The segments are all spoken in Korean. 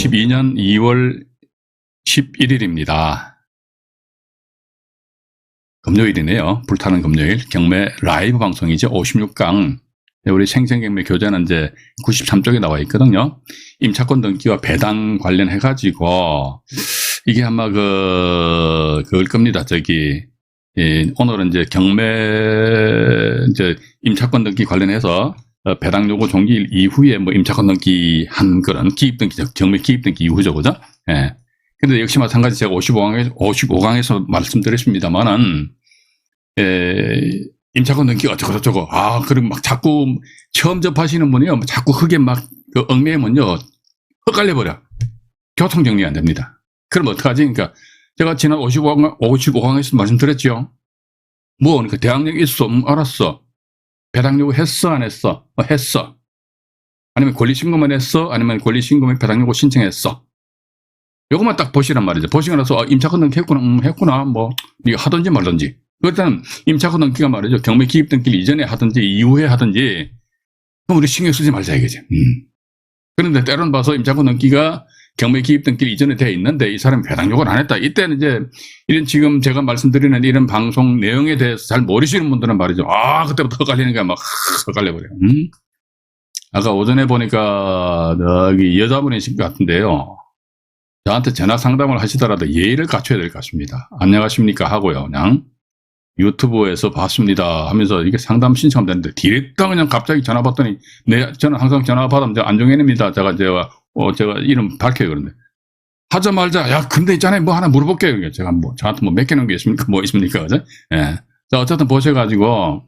2022년 2월 11일입니다. 금요일이네요. 불타는 금요일. 경매 라이브 방송이죠. 56강. 우리 생생경매 교재는 이제 93쪽에 나와 있거든요. 임차권 등기와 배당 관련해가지고, 이게 아마 그걸 겁니다. 오늘은 이제 경매, 이제 임차권 등기 관련해서 배당 요구 종기일 이후에 뭐 임차권 등기 한 그런 기입 등기, 경매 기입 등기 이후죠. 그죠? 예. 근데 역시 마찬가지 제가 55강에서 말씀드렸습니다만은, 임차권 등기가 어쩌고저쩌고, 그리고 막 자꾸 처음 접하시는 분이요, 자꾸 흙에 막 얽매이면요, 헷갈려버려. 교통정리가 안 됩니다. 그럼 어떡하지? 그러니까 제가 지난 55강에서 말씀드렸죠. 그러니까 대항력 있어? 알았어. 배당 요구 했어? 안 했어? 했어. 아니면 권리신고만 했어? 아니면 권리신고만 배당 요구 신청했어? 요것만 딱 보시란 말이죠. 보시고 나서 임차권 등기 했구나. 이거 하든지 말든지. 그렇다면 임차권 등기가 말이죠. 경매 기입 등기를 이전에 하든지 이후에 하든지 그럼 우리 신경 쓰지 말자 이거지. 그런데 때로는 봐서 임차권 등기가 경매 기입 등기를 이전에 돼 있는데 이 사람이 배당 요구를 안 했다. 이때는 이제 이런 지금 제가 말씀드리는 이런 방송 내용에 대해서 잘 모르시는 분들은 말이죠. 그때부터 헷갈리는 게 막 헷갈려버려요. 아까 오전에 보니까 여기 여자분이신 것 같은데요. 저한테 전화 상담을 하시더라도 예의를 갖춰야 될 것 같습니다. 안녕하십니까 하고요. 그냥 유튜브에서 봤습니다 하면서 이게 상담 신청하면 되는데 디렉터 그냥 갑자기 전화 받더니 저는 항상 전화 받으면 안종현입니다. 제가 이름 밝혀요. 그런데 하자 말자. 야 근데 있잖아요. 하나 물어볼게요. 제가 저한테 몇 개 넣은 게 있습니까? 뭐 있습니까? 그죠? 예. 자 어쨌든 보셔가지고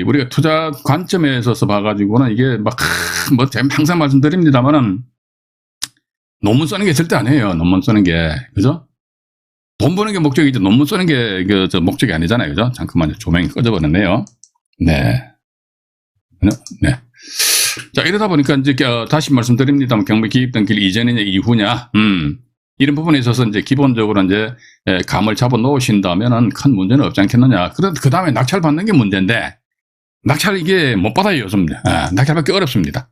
우리가 투자 관점에 있어서 봐가지고는 이게 제가 항상 말씀드립니다만은 논문 쓰는 게 절대 아니에요. 논문 쓰는 게. 그죠? 돈 버는 게 목적이죠. 논문 쓰는 게 목적이 아니잖아요. 그죠? 잠깐만요. 조명이 꺼져버렸네요. 네. 네. 자, 이러다 보니까 이제 다시 말씀드립니다만 경매 기입 등기를 이전이냐 이후냐. 이런 부분에 있어서 이제 기본적으로 이제 감을 잡아 놓으신다면은 큰 문제는 없지 않겠느냐. 그 다음에 낙찰 받는 게 문제인데 낙찰 이게 못 받아요. 요즘. 낙찰 받기 어렵습니다.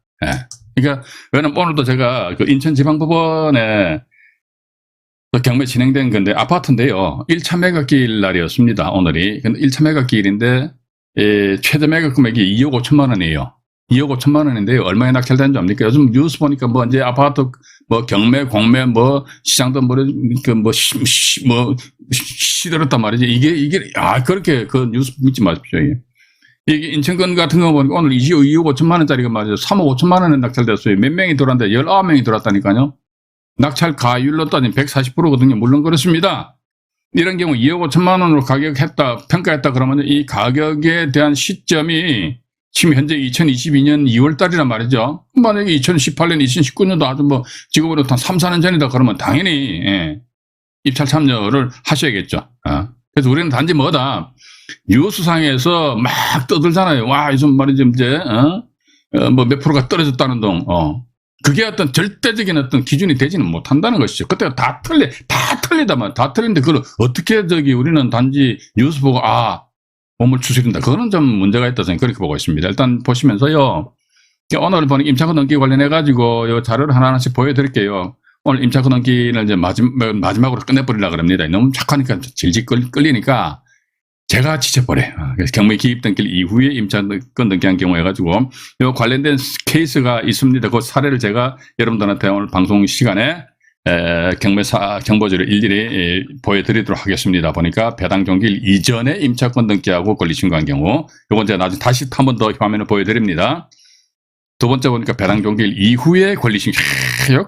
그러니까 왜냐면 오늘도 제가 인천지방법원에 경매 진행된 건데 아파트인데요. 1차 매각기일 날이었습니다. 오늘이. 근데 1차 매각기일인데 최대 매각 금액이 2억 5천만 원이에요. 2억 5천만 원인데요. 얼마에 낙찰되는지 압니까? 요즘 뉴스 보니까 이제 아파트 경매 공매 시장도 시들었단 말이지. 이게 그렇게 그 뉴스 믿지 마십시오. 이게 인천건 같은 거 보니까 오늘 2억 5천만 원짜리가 말이죠. 3억 5천만 원에 낙찰됐어요. 몇 명이 들어왔는데 19명이 들어왔다니까요. 낙찰 가율로 따지면 140%거든요. 물론 그렇습니다. 이런 경우 2억 5천만 원으로 평가했다 그러면 이 가격에 대한 시점이 지금 현재 2022년 2월 달이란 말이죠. 만약에 2018년, 2019년도 아주 지금으로 한 3, 4년 전이다 그러면 당연히 입찰 참여를 하셔야겠죠. 그래서 우리는 단지 뉴스상에서 막 떠들잖아요. 요즘 말이죠. 이제, 몇 프로가 떨어졌다는 등, 그게 어떤 절대적인 어떤 기준이 되지는 못한다는 것이죠. 그때가 다 틀리다만, 다 틀린데 그걸 어떻게 우리는 단지 뉴스 보고, 몸을 추스린다. 그거는 좀 문제가 있다 저는 그렇게 보고 있습니다. 일단 보시면서요. 오늘 보니 임차권 등기 관련해가지고 요 자료를 하나씩 보여드릴게요. 오늘 임차권 등기를 이제 마지막으로 끝내버리려고 합니다. 너무 착하니까 질질 끌리니까 제가 지쳐버려요. 그래서 경매 기입 등기 이후에 임차권 등기한 경우 해가지고 요 관련된 케이스가 있습니다. 그 사례를 제가 여러분들한테 오늘 방송 시간에 경보지를 일일이 보여드리도록 하겠습니다. 보니까 배당 종기일 이전에 임차권 등기하고 권리신고한 경우 요건 제가 나중에 다시 한 번 더 화면을 보여드립니다. 두 번째 보니까 배당 종기일 이후에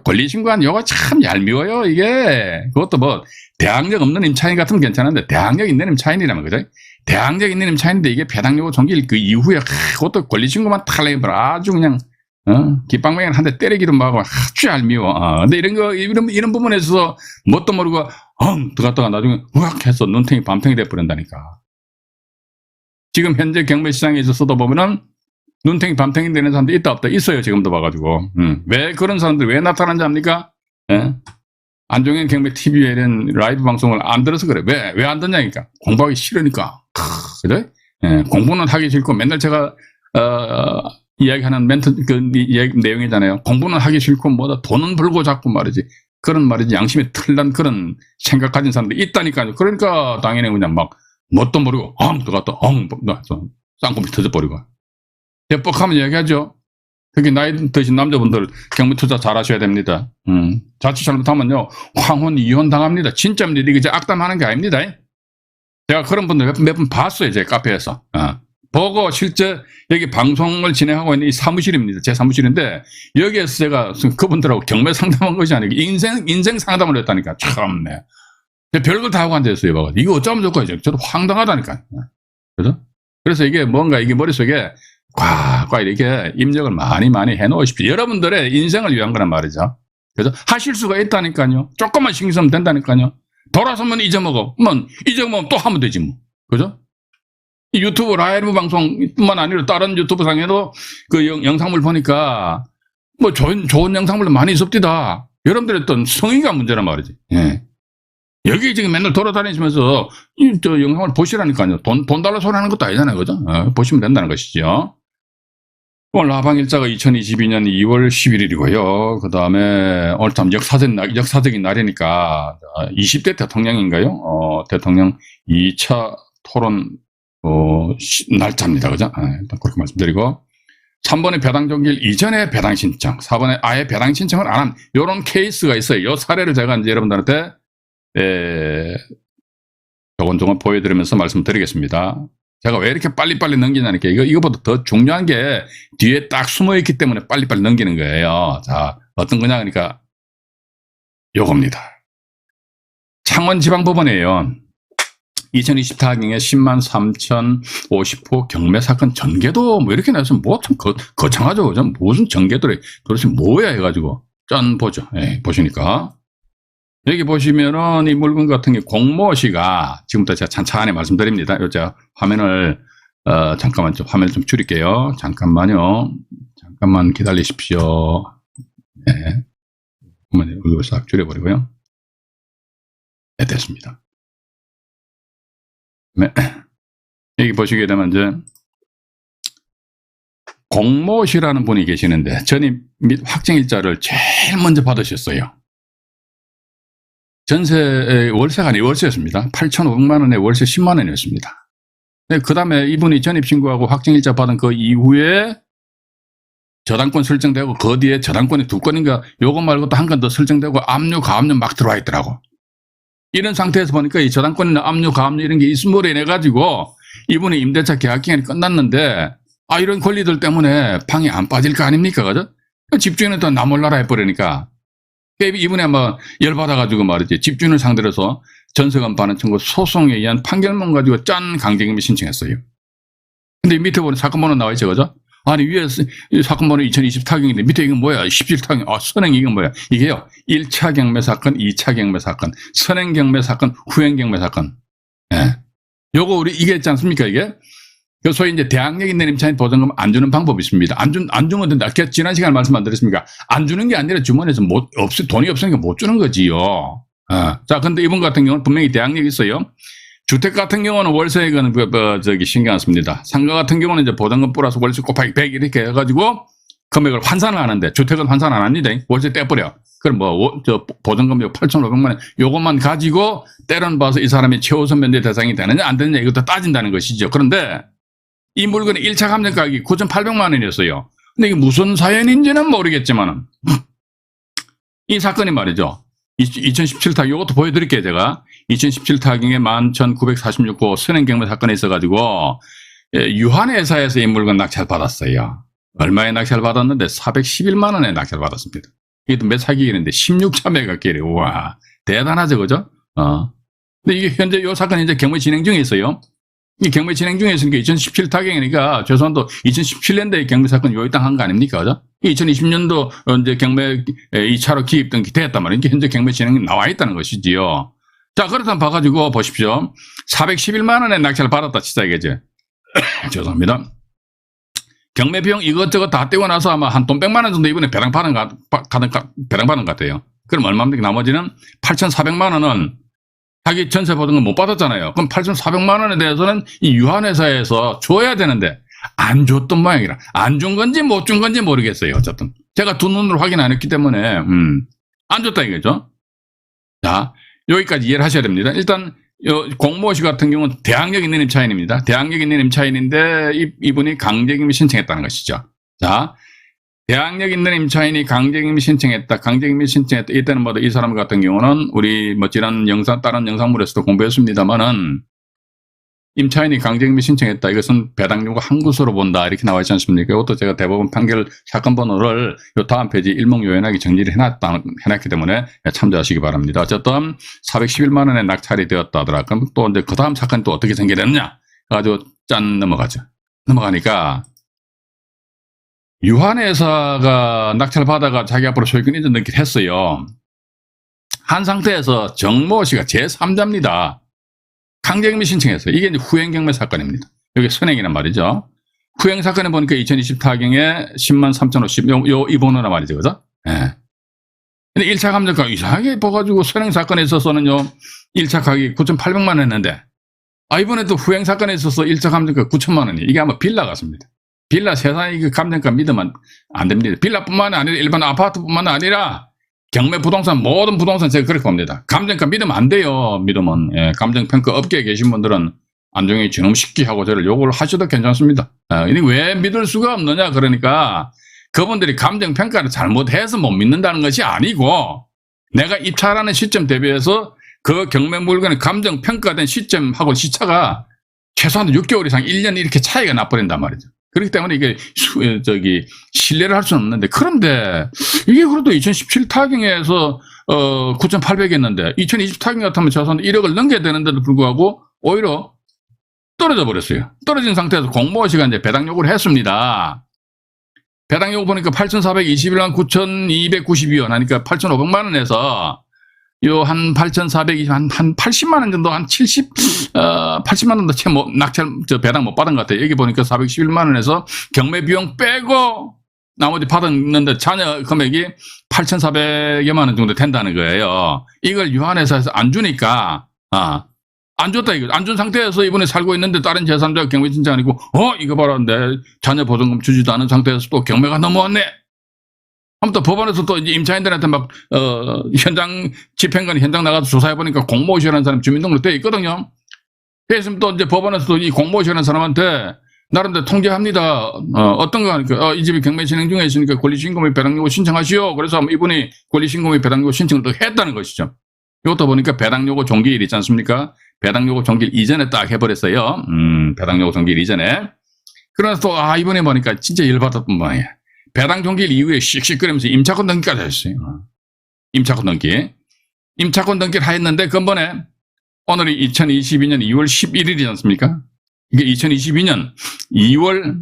권리신고한 요거 참 얄미워요. 이게 그것도 대항력 없는 임차인 같으면 괜찮은데 대항력 있는 임차인이라면 그죠? 대항력 있는 임차인인데 이게 배당 요구 종기일 그 이후에 그것도 권리신고만 탈락해버려 아주 그냥 깃방망이를 한 대 때리기도 하고 아주 얄미워. 근데 이런 부분에서 뭣도 모르고 들어갔다가 나중에 우악 해서 눈탱이 밤탱이 돼버린다니까. 지금 현재 경매 시장에 있어서도 보면은 눈탱이 밤탱이 되는 사람도 있다 없다 있어요. 지금도 봐가지고. 왜 그런 사람들이 왜 나타나는지 압니까? 안종현 경매 TV에 이런 라이브 방송을 안 들어서 그래. 왜 안 듣냐니까. 공부하기 싫으니까. 그죠? 공부는 하기 싫고 맨날 제가 이야기하는 멘트, 내용이잖아요. 공부는 하기 싫고, 뭐다, 돈은 벌고 자꾸 말이지. 그런 말이지. 양심에 틀난 그런 생각 가진 사람들이 있다니까요. 그러니까 당연히 그냥 막, 뭣도 모르고, 들어갔다, 쌍꺼풀 터져버리고. 대뻑하면 이야기하죠. 특히 나이 드신 남자분들 경매 투자 잘 하셔야 됩니다. 자칫 잘못하면요, 황혼, 이혼 당합니다. 진짜입니다. 이게 악담하는 게 아닙니다. 제가 그런 분들 몇 번 봤어요. 제 카페에서. 보고 실제 여기 방송을 진행하고 있는 이 사무실입니다. 제 사무실인데 여기에서 제가 그분들하고 경매 상담한 것이 아니고 인생 상담을 했다니까. 참네. 별걸 다 하고 앉아있어요. 이거 어쩌면 좋고 저도 황당하다니까. 그죠? 그래서 이게 뭔가 이게 머릿속에 꽉 이렇게 입력을 많이 해놓으십시오. 여러분들의 인생을 위한 거란 말이죠. 그죠? 하실 수가 있다니까요. 조금만 신경 쓰면 된다니까요. 돌아서면 잊어먹으면 또 하면 되지 뭐. 그죠? 유튜브 라이브 방송뿐만 아니라 다른 유튜브 상에도 그 영상물 보니까 뭐 좋은 영상물도 많이 있습니다. 여러분들의 어떤 성의가 문제란 말이지. 예. 여기 지금 맨날 돌아다니시면서 저 영상을 보시라니까요. 돈 달라 소리 하는 것도 아니잖아요. 그죠? 보시면 된다는 것이죠. 오늘 하방일자가 2022년 2월 11일이고요. 그 다음에 오늘 참 역사적인 날이니까 20대 대통령인가요? 대통령 2차 토론 날짜입니다. 그죠? 일단 그렇게 말씀드리고 3번에 배당 종결 이전에 배당 신청, 4번에 아예 배당 신청을 안 한 이런 케이스가 있어요. 이 사례를 제가 이제 여러분들한테 조금 보여드리면서 말씀드리겠습니다. 제가 왜 이렇게 빨리빨리 넘기냐니까 이거보다 더 중요한 게 뒤에 딱 숨어있기 때문에 빨리빨리 넘기는 거예요. 자, 어떤 거냐 그러니까 요겁니다. 창원지방법원이에요. 2024학년에 10만 3,050호 경매 사건 전개도 뭐 이렇게 나와서 뭐 참 거창하죠. 그죠? 무슨 전개도래 도대체 뭐야 해가지고 짠 보죠. 보시니까 여기 보시면은 이 물건 같은 게 공모시가 지금부터 제가 찬찬히 말씀드립니다. 제가 화면을 잠깐만 화면을 좀 줄일게요. 잠깐만요. 잠깐만 기다리십시오. 네. 이걸 싹 줄여버리고요. 네, 됐습니다. 네. 여기 보시게 되면 이제 공모시라는 분이 계시는데 전입 및 확정일자를 제일 먼저 받으셨어요. 전세 월세가 아니고 월세였습니다. 8,500만 원에 월세 10만 원이었습니다. 네, 그 다음에 이분이 전입신고하고 확정일자 받은 그 이후에 저당권 설정되고 그 뒤에 저당권이 2건인가 요거 말고 또 한 건 더 설정되고 압류 가압류 막 들어와 있더라고. 이런 상태에서 보니까 이 저당권이나 압류 가압류 이런 게 있음으로 인해 가지고 이분이 임대차 계약 기간이 끝났는데 이런 권리들 때문에 방이 안 빠질 거 아닙니까? 그죠? 집주인은 또 나몰라라 해버리니까 이분이 아마 열받아가지고 말이지 집주인을 상대로 해서 전세금 반환 청구 소송에 의한 판결문 가지고 강제금이 신청했어요. 근데 밑에 보면 사건 번호 나와 있죠. 그죠? 아니 위에 사건 번호 2024경인데 밑에 이건 뭐야? 17타경. 선행 이건 뭐야? 이게요. 1차 경매 사건, 2차 경매 사건, 선행 경매 사건, 후행 경매 사건. 예. 요거 우리 이게 있지 않습니까? 이게? 그 소위 이제 대항력인 내림차인 보증금 안 주는 방법이 있습니다. 안 주면 된다. 지난 시간에 말씀 안 드렸습니까? 안 주는 게 아니라 주머니에서 돈이 없으니까 못 주는 거지요. 자, 근데 이분 같은 경우는 분명히 대항력이 있어요. 주택 같은 경우는 월세액은 신경 안 씁니다. 상가 같은 경우는 이제 보증금 플러스 월세 곱하기 100 이렇게 해가지고 금액을 환산을 하는데 주택은 환산 안 합니다. 월세 떼버려. 그럼 보증금 8,500만 원 요것만 가지고 때론 봐서 이 사람이 최우선 면제 대상이 되느냐 안 되느냐 이것도 따진다는 것이죠. 그런데 이 물건의 1차 감정 가격이 9,800만 원이었어요. 근데 이게 무슨 사연인지는 모르겠지만 이 사건이 말이죠. 2017타 이것도 보여드릴게요. 제가 2017타경에 11,946호 선행경매 사건에 있어가지고 유한회사에서 이 물건 낙찰 받았어요. 얼마에 낙찰 받았는데 411만 원에 낙찰 받았습니다. 이게 몇 사기일인데 16차 매각기일이 우와 대단하죠. 그죠? 근데 이게 현재 이 사건이 이제 경매 진행 중에 있어요. 이 경매 진행 중에 있으니까 2017타경이니까 최소한도 2017년도에 경매 사건 요이 땅 한 거 아닙니까? 그죠? 2020년도 이제 경매 2차로 기입 등기 됐단 말이에요. 현재 경매 진행이 나와 있다는 것이지요. 자, 그렇다면 봐가지고 보십시오. 411만 원에 낙찰을 받았다 치자 이게죠. 죄송합니다. 경매 비용 이것저것 다 떼고 나서 아마 한 돈 100만 원 정도 이번에 배당 받은 것 같아요. 그럼 얼마입니까? 나머지는 8,400만 원은 자기 전세 보증금 못 받았잖아요. 그럼 8,400만 원에 대해서는 이 유한회사에서 줘야 되는데 안 줬던 모양이라. 안 준 건지 못 준 건지 모르겠어요. 어쨌든. 제가 두 눈으로 확인 안 했기 때문에, 안 줬다 이거죠. 자, 여기까지 이해를 하셔야 됩니다. 일단, 공모 씨 같은 경우는 대항력 있는 임차인입니다. 대항력 있는 임차인인데, 이분이 강제임을 신청했다는 것이죠. 자, 대항력 있는 임차인이 강제임을 신청했다. 강제임을 신청했다. 이때는 뭐, 이 사람 같은 경우는 우리 뭐, 지난 영상, 다른 영상물에서도 공부했습니다만은, 임차인이 강제임을 신청했다. 이것은 배당 요구 항구서로 본다. 이렇게 나와 있지 않습니까? 이것도 제가 대법원 판결 사건 번호를 요 다음 페이지 일목요연하게 정리를 해놨기 때문에 참조하시기 바랍니다. 어쨌든 411만 원에 낙찰이 되었다 하더라. 그럼 또 이제 그 다음 사건이 또 어떻게 생겨났느냐? 가지고 짠 넘어가죠. 넘어가니까 유한회사가 낙찰 받아가 자기 앞으로 소유권 이전 넣기를 했어요. 한 상태에서 정모 씨가 제3자입니다. 강제경매 신청했어요. 이게 이제 후행경매 사건입니다. 여기 선행이란 말이죠. 후행 사건에 보니까 2024경에 10만 3,050, 이 번호란 말이죠. 그죠? 예. 근데 1차 감정가 이상하게 봐가지고 선행 사건에 있어서는요, 1차 가격이 9,800만 원 했는데, 이번에도 후행 사건에 있어서 1차 감정가 9천만 원이, 이게 아마 빌라 같습니다. 빌라 세상에 그 감정가 믿으면 안 됩니다. 빌라뿐만 아니라 일반 아파트뿐만 아니라 경매 부동산, 모든 부동산 제가 그렇게 봅니다. 감정가 믿으면 안 돼요. 믿으면. 예, 감정평가 업계에 계신 분들은 안종이 진음시키 하고 저를 요구를 하셔도 괜찮습니다. 이게 왜 믿을 수가 없느냐. 그러니까 그분들이 감정평가를 잘못해서 못 믿는다는 것이 아니고 내가 입찰하는 시점 대비해서 그 경매 물건의 감정평가된 시점하고 시차가 최소한 6개월 이상 1년 이렇게 차이가 나버린단 말이죠. 그렇기 때문에 이게 신뢰를 할 수는 없는데, 그런데 이게 그래도 2017 타경에서 9,800 했는데 2020 타경 같으면 최소한 1억을 넘겨야 되는데도 불구하고 오히려 떨어져 버렸어요. 떨어진 상태에서 공모시가 이제 배당 요구를 했습니다. 배당 요구 보니까 8,421만 9,292원 하니까 8,500만 원에서 한 8,420, 한 80만 원 정도, 한 80만 원도 채 낙찰, 배당 못 받은 것 같아요. 여기 보니까 411만 원에서 경매 비용 빼고 나머지 받았는데 자녀 금액이 8,400여만 원 정도 된다는 거예요. 이걸 유한회사에서 안 주니까, 안 줬다 이거. 안 준 상태에서 이번에 살고 있는데 다른 제3자가 경매 진짜 아니고, 이거 봐라. 내 자녀 보증금 주지도 않은 상태에서 또 경매가 넘어왔네. 아무튼 법원에서 또 이제 임차인들한테 막, 현장, 집행관이 현장 나가서 조사해보니까 공모시라는 사람 주민등록 되어 있거든요. 그래서 또 이제 법원에서도 이 공모시라는 사람한테 나름대로 통제합니다. 어떤 거 하니까, 이 집이 경매 진행 중에 있으니까 권리신고및 배당요구 신청하시오. 그래서 이분이 권리신고및 배당요구 신청을 또 했다는 것이죠. 이것도 보니까 배당요구 종기일 있지 않습니까? 배당요구 종기일 이전에 딱 해버렸어요. 배당요구 종기일 이전에. 그래서 또, 이번에 보니까 진짜 열받았던 모양이야. 배당 종기일 이후에 씩씩거리면서 임차권 등기까지 했어요. 임차권 등기. 임차권 등기를 했는데, 근본에 오늘이 2022년 2월 11일이지 않습니까? 이게 2022년 2월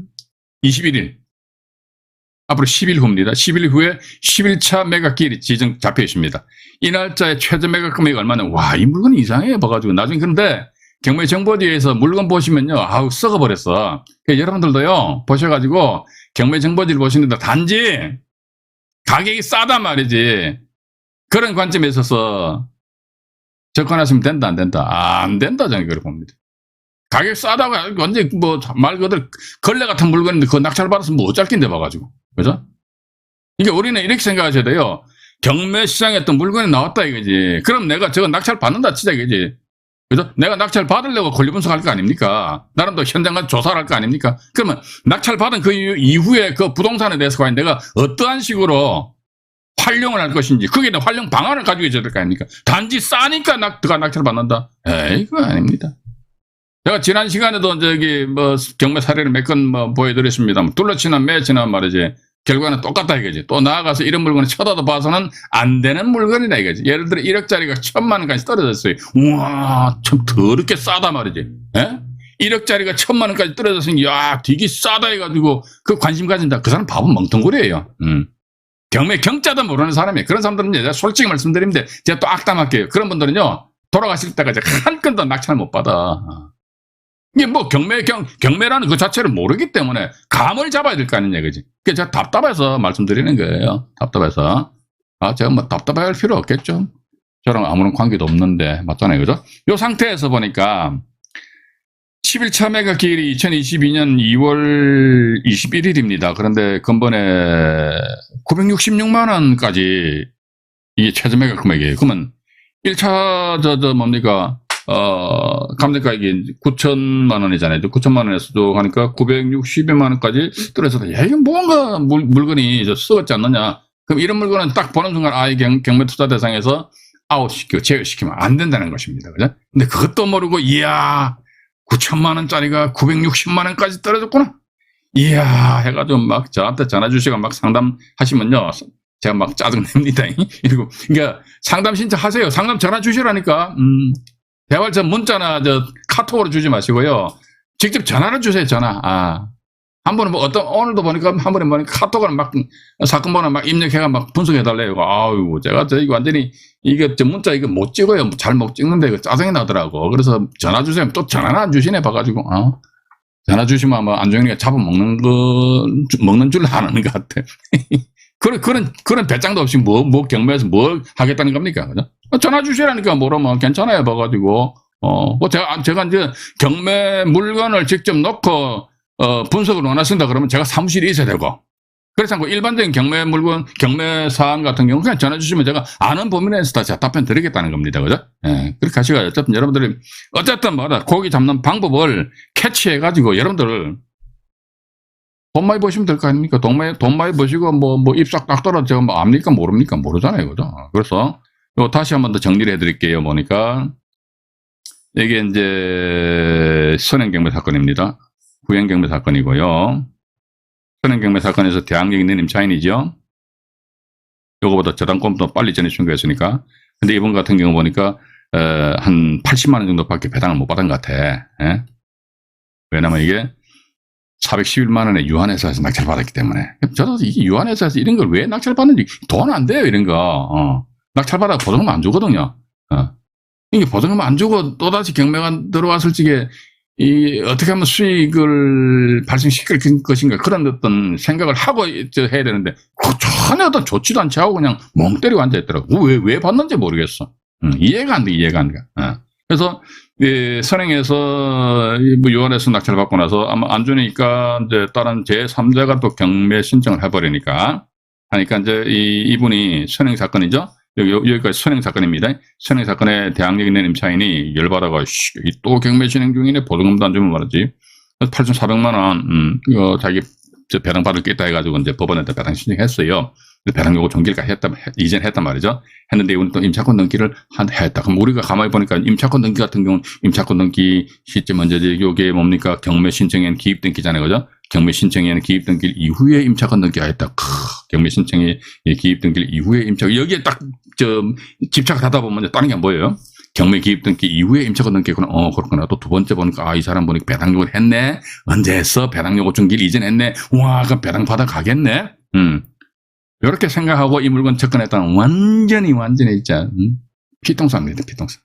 21일. 앞으로 10일 후입니다. 10일 후에 11차 매각기일이 지정 잡혀 있습니다. 이 날짜에 최저 매각 금액이 얼마냐. 와, 이 물건이 이상해 봐가지고. 나중에 근데 경매 정보지에서 물건 보시면요. 썩어버렸어. 그러니까 여러분들도요, 보셔가지고 경매 정보지를 보시는데 단지 가격이 싸단 말이지. 그런 관점에 있어서 접근하시면 된다, 안 된다? 안 된다, 저는 그렇게 봅니다. 가격 싸다고 완전 말 그대로 걸레 같은 물건인데 그거 낙찰 받아서 뭐 어쩔긴데 봐가지고. 그죠? 이게 우리는 이렇게 생각하셔야 돼요. 경매 시장에 어떤 물건이 나왔다 이거지. 그럼 내가 저거 낙찰 받는다 치자 이거지. 그죠? 내가 낙찰 받으려고 권리 분석할 거 아닙니까? 나름대로 현장 가서 조사를 할 거 아닙니까? 그러면 낙찰 받은 그 이후에 그 부동산에 대해서 과연 내가 어떠한 식으로 활용을 할 것인지, 거기에 대한 활용 방안을 가지고 있어야 될 거 아닙니까? 단지 싸니까 낙찰 받는다? 에이, 그거 아닙니다. 제가 지난 시간에도 경매 사례를 몇 건 보여드렸습니다. 둘러치나 매치나 말이지. 결과는 똑같다 이거지. 또 나아가서 이런 물건을 쳐다도 봐서는 안 되는 물건이다 이거지. 예를 들어 1억짜리가 1,000만 원까지 떨어졌어요. 우와, 참 더럽게 싸다 말이지. 예? 1억짜리가 1,000만 원까지 떨어졌으니, 야, 되게 싸다 해가지고 그 관심 가진다. 그 사람 바보 멍텅구리예요. 경매 경자도 모르는 사람이에요. 그런 사람들은 제가 솔직히 말씀드리는데 제가 또 악담할게요. 그런 분들은요, 돌아가실 때까지 한 건도 낙찰 못 받아. 이게 경매라는 그 자체를 모르기 때문에 감을 잡아야 될 거 아니냐, 그지? 그게 제가 답답해서 말씀드리는 거예요. 답답해서. 제가 답답할 필요 없겠죠. 저랑 아무런 관계도 없는데, 맞잖아요, 그죠? 요 상태에서 보니까, 11차 매각기일이 2022년 2월 21일입니다. 그런데 근본에 966만 원까지 이게 최저 매각 금액이에요. 그러면 1차 뭡니까? 감정가액이 9천만 원이잖아요. 9천만 원에서도 하니까 960여만 원까지 떨어져서 야, 이게 뭔가 물건이 썩었지 않느냐. 그럼 이런 물건은 딱 보는 순간 경매 투자 대상에서 아웃시키고 제외시키면 안 된다는 것입니다. 그죠? 근데 그것도 모르고 이야 9천만 원짜리가 960만 원까지 떨어졌구나. 이야 해가지고 막 저한테 전화 주시고 막 상담하시면요. 제가 막 짜증냅니다. 이러고 그러니까 상담 신청하세요. 상담 전화 주시라니까. 대화자 문자나 카톡으로 주지 마시고요. 직접 전화를 주세요. 전화. 한 번은 뭐 오늘도 보니까 한 번에 보니까 카톡을 막 사건 번호 막 입력해가 막 분석해 달래요. 아유 제가 이거 완전히 이게 문자 이거 못 찍어요. 잘 못 찍는데 이거 짜증이 나더라고. 그래서 전화 주세요. 또 전화는 안 주시네 봐가지고. 전화 주시면 아마 안정현이가 잡아먹는 먹는 줄 아는 것 같아. 그런 배짱도 없이 경매에서 뭘 하겠다는 겁니까? 그죠? 전화 주시라니까 뭐라면 괜찮아요. 봐가지고. 제가 이제 경매 물건을 직접 놓고, 분석을 원하신다 그러면 제가 사무실에 있어야 되고. 그렇지 않고 일반적인 경매 물건, 경매 사안 같은 경우 그냥 전화 주시면 제가 아는 범위 내에서 다 제가 답변 드리겠다는 겁니다. 그죠? 예. 그렇게 하시고, 어쨌든 여러분들이, 어쨌든 고기 잡는 방법을 캐치해가지고 여러분들 돈 많이 버시면 될 거 아닙니까? 돈 많이 버시고, 입싹 딱 떨어져, 제가 뭐 압니까? 모릅니까? 모르잖아요. 그죠? 그래서, 다시 한 번 더 정리를 해드릴게요. 보니까, 이게 이제, 선행경매 사건입니다. 후행경매 사건이고요. 선행경매 사건에서 대항력 있는 임차인이죠. 요거보다 저당권도 빨리 전에 신고했으니까. 근데 이번 같은 경우 보니까, 한 80만원 정도밖에 배당을 못 받은 것 같아. 예? 왜냐면 이게, 411만 원에 유한회사에서 낙찰 받았기 때문에. 저도 이게 유한회사에서 이런 걸 왜 낙찰 받는지 돈 안 돼요, 이런 거. 낙찰 받아 보증금 안 주거든요. 이게 보증금 안 주고 또다시 경매가 들어왔을 적에 어떻게 하면 수익을 발생시킬 것인가 그런 어떤 생각을 하고 해야 되는데 전혀 어떤 좋지도 않지 하고 그냥 멍 때리고 앉아있더라고. 왜 받는지 모르겠어. 이해가 안 돼, 이해가 안 돼. 그래서 선행에서 유한해서 낙찰을 받고 나서 아마 안 주니까 이제 다른 제3자가 또 경매 신청을 해버리니까 하니까 이제 이분이 선행 사건이죠. 여기까지 선행 사건입니다. 선행 사건에 대항력 있는 임차인이 열받아가 또 경매 진행 중이네. 보증금도 안 주면 말이지. 8,400만 원 자기 배당 받을 게 있다 해가지고 이제 법원한테 배당 신청했어요. 배당 요구 종기를 이전 했단 말이죠. 했는데 이건 또 임차권 등기를 했다. 그럼 우리가 가만히 보니까 임차권 등기 같은 경우는 임차권 등기 시점 먼저 요게 뭡니까? 경매 신청에는 기입 등기잖아요. 그죠? 경매 신청에는 기입 등기 이후에 임차권 등기가 했다. 경매 신청에 기입 등기 이후에 임차권. 여기에 딱 집착하다 보면 다른 게 뭐예요? 경매 기입 등기 이후에 임차권 등기구나. 그렇구나. 또 두 번째 보니까 이 사람 보니까 배당 요구를 했네. 언제 했어? 배당 요구 종기를 이전했네. 와, 그럼 배당 받아 가겠네. 이렇게 생각하고 이 물건 접근했다는 완전히 진짜 피똥사입니다. 피똥사.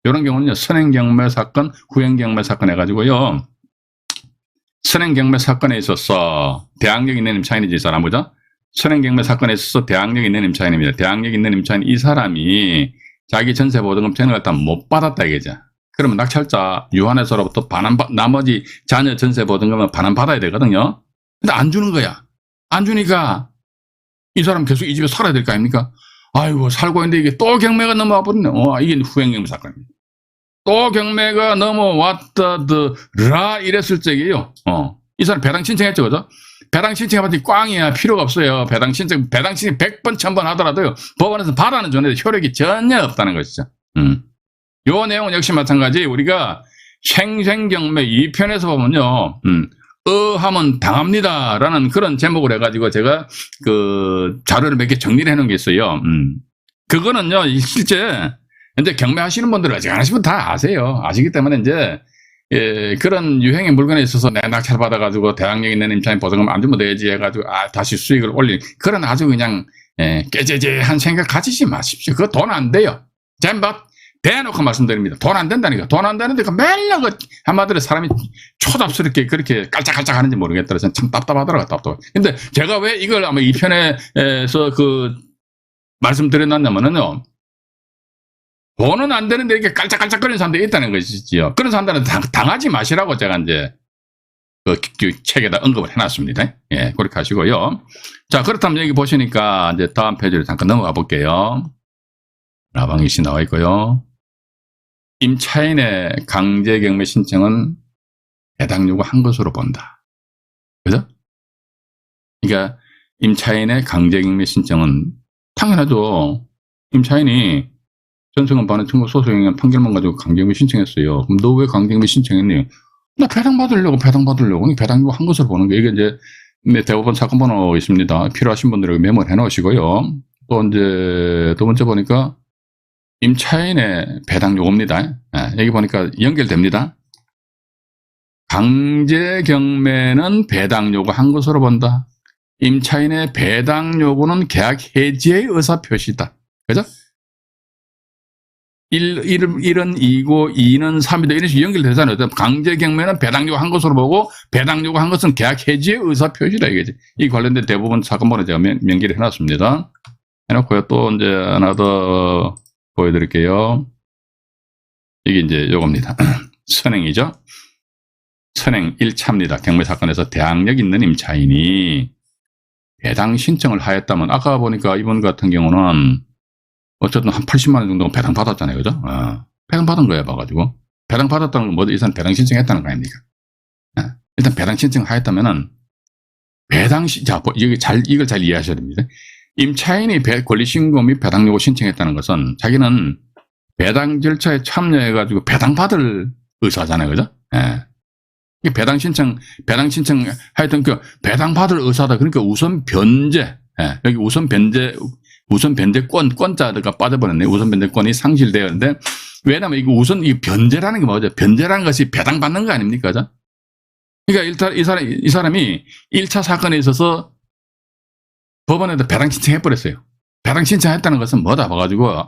이런 경우는요. 선행경매 사건, 후행경매 사건 해가지고요. 선행경매 사건에 있어서 대항력 있는 임차인이지 이 사람 그죠? 선행경매 사건에 있어서 대항력 있는 임차인입니다. 대항력 있는 임차인 이 사람이 자기 전세보증금 전액을 다 못 받았다 이거죠. 그러면 낙찰자 유한회사로부터 나머지 자녀 전세보증금은 반환 받아야 되거든요. 근데 안 주는 거야. 안 주니까 이 사람 계속 이 집에 살아야 될 거 아닙니까? 아이고 살고 있는데 이게 또 경매가 넘어와 버렸네. 이게 후행경매 사건입니다. 또 경매가 넘어왔다더라 이랬을 적이에요. 이 사람 배당 신청했죠, 그죠? 배당 신청해봤더니 꽝이야. 필요가 없어요. 배당 신청 100번, 1000번 하더라도요. 법원에서 받아는 주는데 효력이 전혀 없다는 것이죠. 요 내용은 역시 마찬가지. 우리가 생생경매 2편에서 보면요. 하면 당합니다라는 그런 제목을 해가지고 제가 그 자료를 몇 개 정리를 해놓은 게 있어요. 그거는요, 실제 이제 경매하시는 분들은 아직 안 하시면 다 아세요. 아시기 때문에 이제 그런 유행의 물건에 있어서 내 낙찰 받아가지고 대항력 있는 임차인 보증금 안 주면 되지 해가지고 다시 수익을 올리는 그런 아주 그냥 깨재재한 생각 가지지 마십시오. 그거 돈 안 돼요. 잼밥 대놓고 말씀드립니다. 돈 안 된다니까. 돈 안 되는데 맨날 한마디로 사람이 초답스럽게 그렇게 깔짝깔짝 하는지 모르겠더라. 참 답답하더라고요. 답답해. 근데 제가 왜 이걸 아마 2편에서 말씀드려놨냐면요. 돈은 안 되는데 이렇게 깔짝깔짝거리는 사람들이 있다는 것이지요. 그런 사람들은 당하지 마시라고 제가 이제 그 책에다 언급을 해놨습니다. 예, 그렇게 하시고요. 자, 그렇다면 여기 보시니까 이제 다음 페이지로 잠깐 넘어가 볼게요. 라방이 씨 나와 있고요. 임차인의 강제경매 신청은 배당 요구한 것으로 본다. 그죠? 그러니까 임차인의 강제경매 신청은 당연하죠. 임차인이 전세금반환 청구 소송에 판결만 가지고 강제경매 신청했어요. 그럼 너 왜 강제경매 신청했니? 나 배당 받으려고. 배당 요구한 것으로 보는 거예요. 이게 이제 대법원 사건 번호 있습니다. 필요하신 분들에게 메모를 해 놓으시고요. 또 이제 두 번째 보니까 임차인의 배당 요구입니다. 여기 보니까 연결됩니다. 강제경매는 배당 요구한 것으로 본다. 임차인의 배당 요구는 계약 해지의 의사표시다. 그죠? 1은 2고 2는 3이다. 이런 식으로 연결되잖아요. 강제경매는 배당 요구한 것으로 보고 배당 요구한 것은 계약 해지의 의사표시다. 이거지. 이 관련된 대부분 사건번호 제가 명기를 해놨습니다. 해놓고요. 또 이제 하나 더 보여드릴게요. 이게 이제 요겁니다. 선행이죠. 선행 1차입니다. 경매 사건에서 대항력 있는 임차인이 배당 신청을 하였다면 아까 보니까 이분 같은 경우는 어쨌든 한 80만 원 정도 배당 받았잖아요. 그죠? 배당 받은 거야 봐가지고. 배당 받았다는 건 뭐죠? 이 사람 배당 신청했다는 거 아닙니까? 일단 배당 신청하였다면은 자, 이걸 잘 이해하셔야 됩니다. 임차인이 권리신고 및 배당 요구 신청했다는 것은 자기는 배당 절차에 참여해가지고 배당 받을 의사잖아요. 그죠? 예. 배당 신청 하여튼 그 배당 받을 의사다. 그러니까 우선 변제. 예. 여기 우선 변제권, 권자가 빠져버렸네. 우선 변제권이 상실되었는데, 왜냐면 이거 이 변제라는 게 뭐죠? 변제라는 것이 배당 받는 거 아닙니까? 그죠? 그러니까 일단 이 사람이 1차 사건에 있어서 법원에다 배당 신청해버렸어요. 배당 신청했다는 것은 뭐다 봐가지고,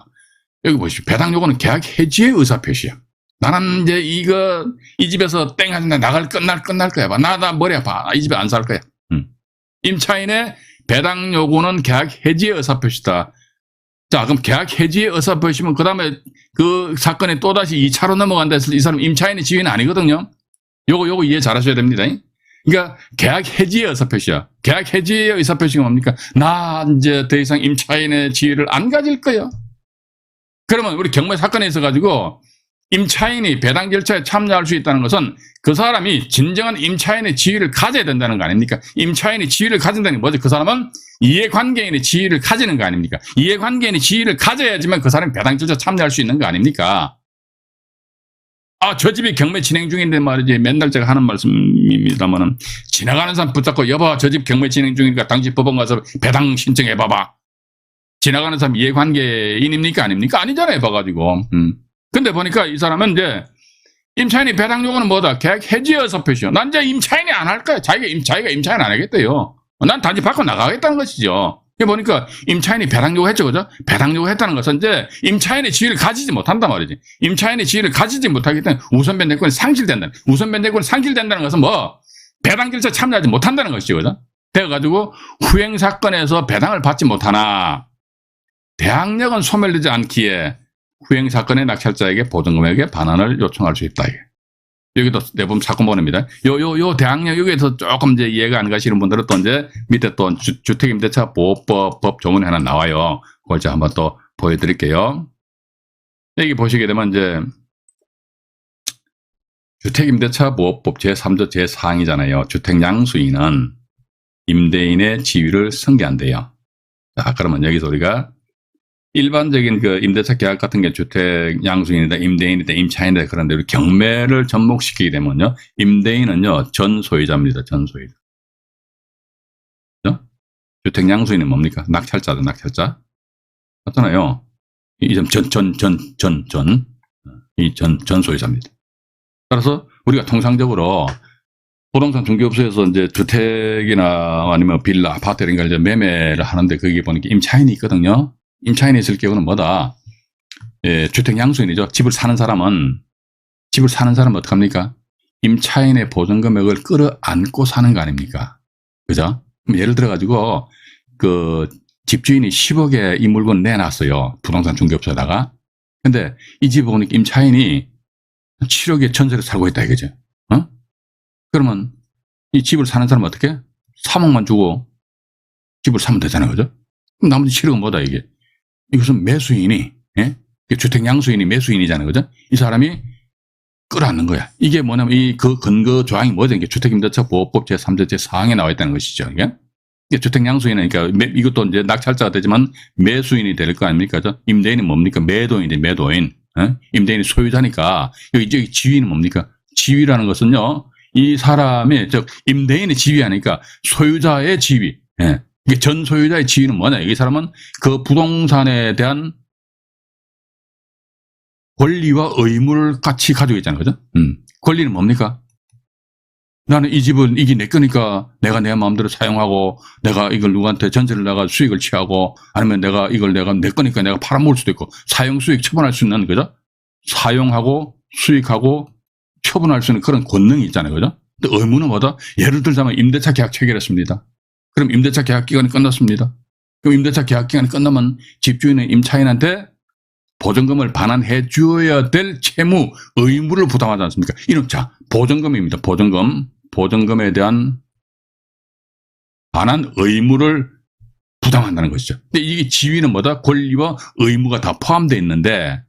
여기 보십시오. 배당 요구는 계약 해지의 의사표시야. 나는 이제 이 집에서 땡 하는데 끝날 거야. 나 머리 아파. 이 집에 안 살 거야. 임차인의 배당 요구는 계약 해지의 의사표시다. 자, 그럼 계약 해지의 의사표시면 그 다음에 그 사건에 또다시 2차로 넘어간다 했을 때 이 사람 임차인의 지위는 아니거든요. 요거 이해 잘 하셔야 됩니다. 그러니까 계약 해지의 의사표시야. 계약 해지의 의사표시가 뭡니까? 나 이제 더 이상 임차인의 지위를 안 가질 거야. 그러면 우리 경매 사건에 있어가지고 임차인이 배당 절차에 참여할 수 있다는 것은 그 사람이 진정한 임차인의 지위를 가져야 된다는 거 아닙니까? 임차인의 지위를 가진다는 게 뭐죠? 그 사람은 이해관계인의 지위를 가지는 거 아닙니까? 이해관계인의 지위를 가져야지만 그 사람이 배당 절차에 참여할 수 있는 거 아닙니까? 저 집이 경매 진행 중인데 말이지. 맨날 제가 하는 말씀입니다만은 지나가는 사람 붙잡고 여봐, 저 집 경매 진행 중이니까 당신 법원 가서 배당 신청해봐봐. 지나가는 사람 이해관계인입니까? 아닙니까? 아니잖아요, 봐가지고. 근데 보니까 이 사람은 이제 임차인이 배당 요구는 뭐다? 계약 해지 의사표시요. 난 이제 임차인이 안 할 거야. 자기가 임차인 안 하겠대요. 난 단지 밖으로 나가겠다는 것이죠. 보니까 임차인이 배당 요구했죠, 그죠? 배당 요구했다는 것은 이제 임차인의 지위를 가지지 못한단 말이지. 임차인의 지위를 가지지 못하기 때문에 우선 변제권이 상실된다. 우선 변제권이 상실된다는 것은 뭐 배당 절차에 참여하지 못한다는 것이죠, 그죠? 그래가지고 후행 사건에서 배당을 받지 못하나 대항력은 소멸되지 않기에 후행 사건의 낙찰자에게 보증금액의 반환을 요청할 수 있다. 여기도 대부분 사건번호입니다. 요 대항력 여기에서 조금 이제 이해가 안 가시는 분들은 또 이제 밑에 또 주택임대차 보호법 조문이 하나 나와요. 그걸 제가 한번 또 보여드릴게요. 여기 보시게 되면 이제 주택임대차 보호법 제3조 제4항이잖아요. 주택양수인은 임대인의 지위를 승계한대요. 자, 그러면 여기서 우리가 일반적인 그 임대차 계약 같은 게 주택 양수인이다, 임대인이다, 임차인이다 그런데 우리 경매를 접목시키게 되면요, 임대인은요 전 소유자입니다. 전 소유자. 그죠? 주택 양수인은 뭡니까? 낙찰자다, 낙찰자. 맞잖아요. 이 점 전 소유자입니다. 따라서 우리가 통상적으로 부동산 중개업소에서 이제 주택이나 아니면 빌라, 아파트 이런 걸 이제 매매를 하는데 거기에 보니까 임차인이 있거든요. 임차인이 있을 경우는 뭐다? 주택 양수인이죠. 집을 사는 사람은 어떡합니까? 임차인의 보증금액을 끌어안고 사는 거 아닙니까? 그죠? 예를 들어가지고, 그, 집주인이 10억에 이 물건 내놨어요. 부동산 중개업소에다가. 근데 이 집 보니까 임차인이 7억에 전세를 살고 있다 이거죠. 그러면 이 집을 사는 사람은 어떻게? 3억만 주고 집을 사면 되잖아요. 그죠? 그럼 나머지 7억은 뭐다 이게? 이것은 매수인이, 예? 주택 양수인이 매수인이잖아요. 그죠? 이 사람이 끌어안는 거야. 이게 뭐냐면 그 근거 조항이 뭐죠? 이게 주택임대차 보호법 제3조 제4항에 나와 있다는 것이죠. 이게 주택 양수인은 그러니까 이것도 이제 낙찰자가 되지만 매수인이 될 거 아닙니까? 임대인은 뭡니까? 매도인인데 매도인. 임대인이 소유자니까 여기 지위는 뭡니까? 지위라는 것은요. 이 사람의 즉 임대인의 지위하니까 소유자의 지위. 예. 이게 전 소유자의 지위는 뭐냐? 이 사람은 그 부동산에 대한 권리와 의무를 같이 가지고 있잖아요. 그죠? 권리는 뭡니까? 나는 이 집은 이게 내 거니까 내가 내 마음대로 사용하고 내가 이걸 누구한테 전세를 내가 수익을 취하고 아니면 내가 이걸 내가 내 거니까 내가 팔아먹을 수도 있고 사용 수익 처분할 수 있는 그죠? 사용하고 수익하고 처분할 수 있는 그런 권능이 있잖아요. 그죠? 근데 의무는 뭐다? 예를 들자면 임대차 계약 체결했습니다. 그럼 임대차 계약 기간이 끝났습니다. 그럼 임대차 계약 기간이 끝나면 집주인은 임차인한테 보증금을 반환해 주어야 될 채무 의무를 부담하지 않습니까? 이는 자 보증금입니다. 보증금에 대한 반환 의무를 부담한다는 것이죠. 근데 이게 지위는 뭐다? 권리와 의무가 다 포함되어 있는데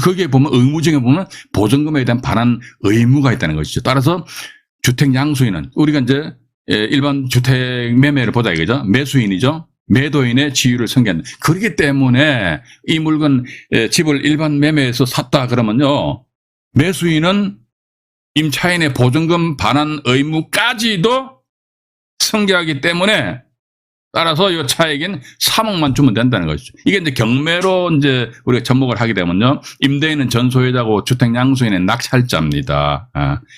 거기에 보면 의무중에 보면 보증금에 대한 반환 의무가 있다는 것이죠. 따라서 주택 양수인은 우리가 이제 일반 주택 매매를 보자 이거죠. 매수인이죠. 매도인의 지위를 승계한다. 그렇기 때문에 이 물건 집을 일반 매매에서 샀다 그러면요. 매수인은 임차인의 보증금 반환 의무까지도 승계하기 때문에 따라서 이 차액인 3억만 주면 된다는 것이죠. 이게 이제 경매로 이제 우리가 접목을 하게 되면요. 임대인은 전소유자고 주택 양수인은 낙찰자입니다.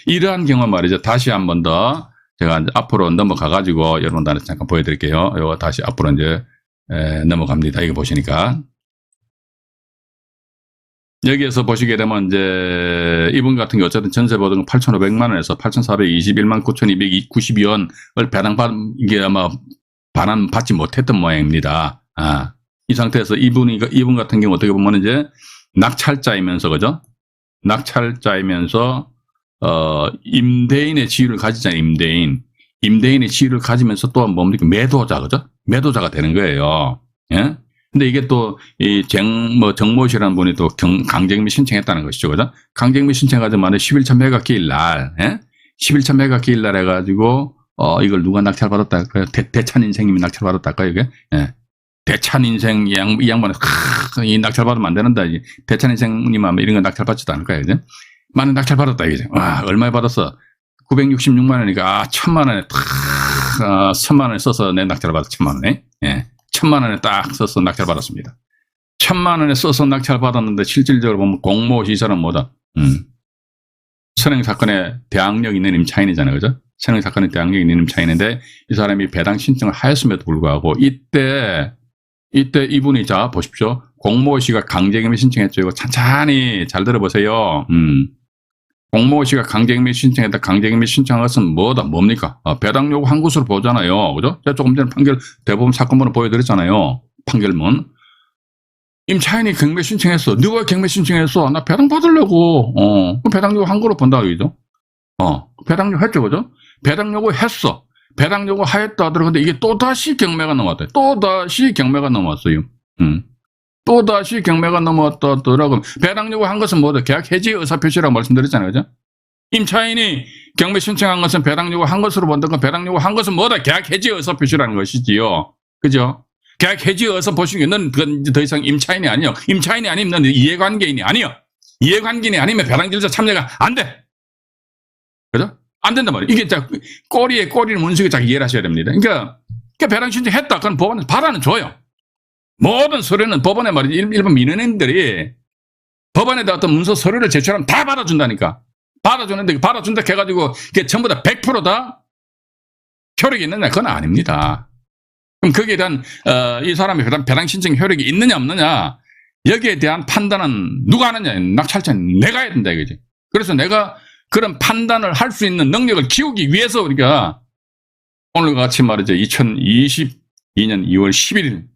이러한 경우 말이죠. 다시 한 번 더 제가 이제 앞으로 넘어가가지고 여러분들한테 잠깐 보여드릴게요. 이거 다시 앞으로 이제 넘어갑니다. 이거 보시니까. 여기에서 보시게 되면 이제 이분 같은 경우 어쨌든 전세보증금 8,500만 원에서 8,421만 9,292원을 배당받은 이게 아마 반환받지 못했던 모양입니다. 이 상태에서 이분 같은 경우 어떻게 보면 이제 낙찰자이면서 그죠? 낙찰자이면서 임대인의 지위를 가지잖아요. 임대인의 지위를 가지면서 또 뭡니까? 매도자 그죠? 매도자가 되는 거예요. 예? 근데 이게 또 이 정모 씨라는 분이 또 강제경매 신청했다는 것이죠. 그죠? 강제경매 신청하자마자 11차 매각 기일 날, 예? 11차 매각 기일 날 해가지고 이걸 누가 낙찰받았다 할까요? 대찬인생님이 낙찰받았다 할까요? 이게? 예. 대찬인생 이 양반은 이 낙찰받으면 안 된다. 대찬인생님 아마 이런 거 낙찰받지도 않을까요? 이제? 만약 낙찰받았다 이게. 와, 얼마에 받았어? 966만 원이니까 1,000만 원에 1,000만 원에 써서 내 낙찰을 받았어. 1,000만 원에. 예. 1,000만 원에 딱 써서 낙찰 받았습니다. 1,000만 원에 써서 낙찰 받았는데 실질적으로 보면 공모 시설은 뭐다? 선행 사건에 대항력 있는 임차인이잖아요. 그죠? 선행 사건에 대항력 있는 임차인인데 이 사람이 배당 신청을 하였음에도 불구하고 이때 이분이 자 보십시오. 공모시가 강제경매 신청했죠. 이거 찬찬히 잘 들어보세요. 공모시가 강제경매 신청했다. 강제경매 신청한 것은 뭡니까? 배당 요구 한 것으로 보잖아요. 그죠? 제가 조금 전에 대법원 사건문을 보여드렸잖아요. 판결문. 임차인이 경매 신청했어. 누가 경매 신청했어? 나 배당 받으려고. 배당 요구 한 거로 본다. 그죠? 배당 요구 했죠. 그죠? 배당 요구 했어. 배당 요구 하였다 하더라도 근데 이게 또다시 경매가 넘어왔다. 또다시 경매가 넘어왔어요. 또다시 경매가 넘어왔다 하더라도 배당 요구 한 것은 뭐다? 계약 해지 의사 표시라고 말씀드렸잖아요. 그죠? 임차인이 경매 신청한 것은 배당 요구 한 것으로 본다고 배당 요구 한 것은 뭐다? 계약 해지 의사 표시라는 것이지요. 그죠? 계약 해지 의사 표시는 넌 더 이상 임차인이 아니요. 임차인이 아니면 넌 이해관계인이 아니요. 이해관계인이 아니면 배당질서 참여가 안 돼. 그죠? 안 된단 말이에요. 이게 꼬리에 꼬리를 문수게 딱 이해를 하셔야 됩니다. 그러니까 배당 신청했다. 그럼 법원은 받아는 줘요. 모든 서류는 법원에 말이지 일반 민원인들이 법원에다 어떤 문서 서류를 제출하면 다 받아준다니까. 받아주는데 받아준다 해가지고 이게 전부 다 100% 효력이 있느냐? 그건 아닙니다. 그럼 거기에 대한 이 사람의 배당 신청 효력이 있느냐 없느냐 여기에 대한 판단은 누가 하느냐? 낙찰자는 내가 해야 된다 이거지. 그래서 내가 그런 판단을 할 수 있는 능력을 키우기 위해서 우리가 오늘과 같이 말이죠. 2022년 2월 11일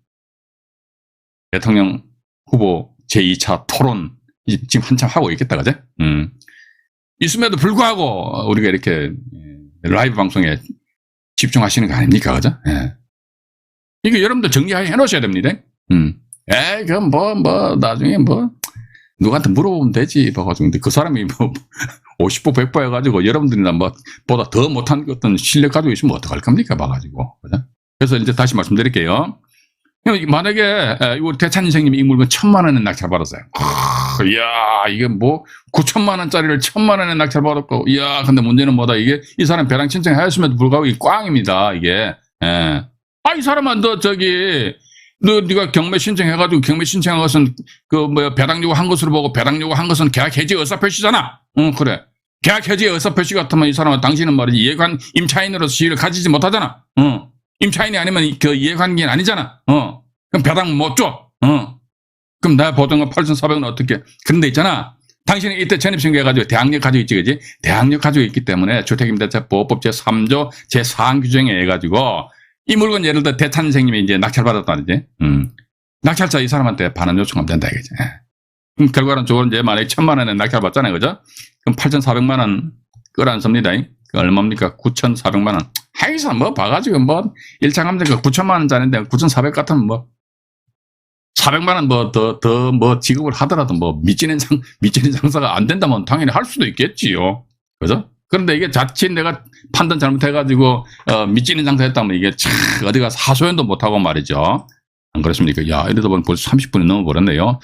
대통령 후보 제2차 토론 지금 한참 하고 있겠다, 그제? 있음에도 불구하고 우리가 이렇게 라이브 방송에 집중하시는 거 아닙니까, 그죠? 예. 이거 여러분들 정리해 놓으셔야 됩니다. 그럼 나중에 누구한테 물어보면 되지, 봐가지고. 근데 그 사람이 50보 100보 해가지고 여러분들이나 보다 더 못한 어떤 실력 가지고 있으면 어떡할 겁니까, 봐가지고. 그죠? 그래서 이제 다시 말씀드릴게요. 만약에 우리 대찬 선생님이 이 물건 1,000만 원에 낙찰받았어요. 이야, 이게 9천만 원짜리를 1,000만 원에 낙찰받았고, 이야, 근데 문제는 뭐다, 이게, 이 사람 배당 신청하였음에도 불구하고 이 꽝입니다, 이게. 예. 이 사람아, 네가 경매 신청해가지고 경매 신청한 것은 배당 요구한 것으로 보고 배당 요구한 것은 계약 해지 의사표시잖아. 그래. 계약 해지 의사표시 같으면 이 사람은 당신은 말이지 이해관 임차인으로서 지위를 가지지 못하잖아. 임차인이 아니면 그 이해관계는 아니잖아. 그럼 배당 못 줘. 그럼 나 보증금 8,400원 어떻게? 그런데 있잖아. 당신이 이때 전입신고해가지고 대항력 가지고 있지, 그지? 대항력 가지고 있기 때문에 주택임대차보호법 제3조 제4항 규정에 의해 가지고 이 물건 예를 들어 대찬 선생님이 이제 낙찰받았다는지, 낙찰자 이 사람한테 반환 요청하면 된다, 이거지. 그럼 결과는 저건 이제 만약에 1,000만 원에 낙찰받잖아요, 그죠? 그럼 8,400만 원 끌어안습니다. 얼마입니까? 9,400만 원. 하여서 봐가지고 1차 감정가 9천만 원짜리인데 9,400 같으면 400만 원 더 지급을 하더라도 미치는 장사가 안 된다면 당연히 할 수도 있겠지요. 그죠? 그런데 이게 자칫 내가 판단 잘못해가지고 미치는 장사했다면 이게 참 어디 가서 하소연도 못하고 말이죠. 안 그렇습니까? 야, 이러다 보니 벌써 30분이 넘어버렸네요.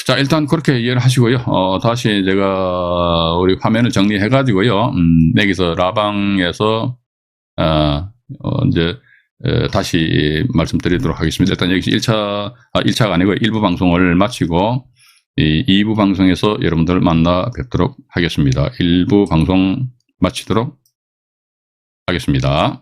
자, 일단 그렇게 이해를 하시고요. 다시 제가 우리 화면을 정리해가지고요. 여기서 라방에서 이제 다시 말씀드리도록 하겠습니다. 일단 여기서 1차가 아니고 1부 방송을 마치고 2부 방송에서 여러분들 만나 뵙도록 하겠습니다. 1부 방송 마치도록 하겠습니다.